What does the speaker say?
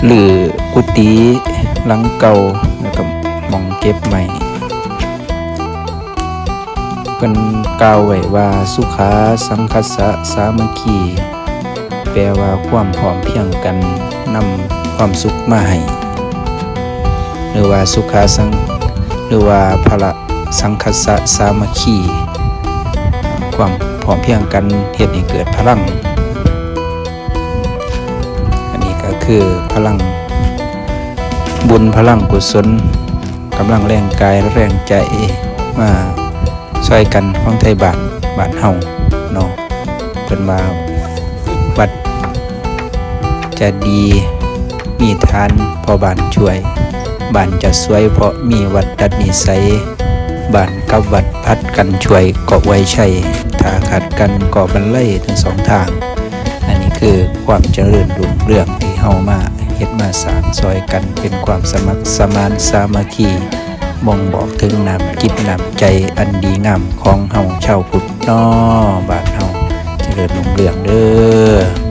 หรือกุฏิหลังเก่าแล้วก็หม่องเก็บใหม่เพิ่นกล่าวไว้ว่าสุขาสังคัสสะสามัคคีแปลว่าความพร้อมเพรียงกันนำความสุขมาให้หรือว่าสุขาสังหรือว่าพละสังคัสสะสามัคคีความพร้อมเพรียงกันเฮ็ดให้เกิดพลังอันนี้ก็คือพลังบุญพลังกุศลกำลังแรงกายแรงใจมาช่วยกันของไทยบ้านเฮาเนาะเป็นมาวัดจะดีมีทานพอบ้านช่วยบ้านจะสวยเพราะมีวัดดัดนิสัยบ้านกับวัดพัดกันช่วยก็ไว้ใช้ถ้าขัดกันก็บรรลัยทั้งสองทางอันนี้คือความเจริญรุ่งเรืองที่เฮามาเฮ็ดมาสร้างซอยกันเป็นความสมัครสมานสามัคคีบ่งบอกถึงน้ำจิตน้ำใจอันดีงามของเฮาชาวพุทธน้อบ้านเฮาเจริญรุ่งเรืองเด้อ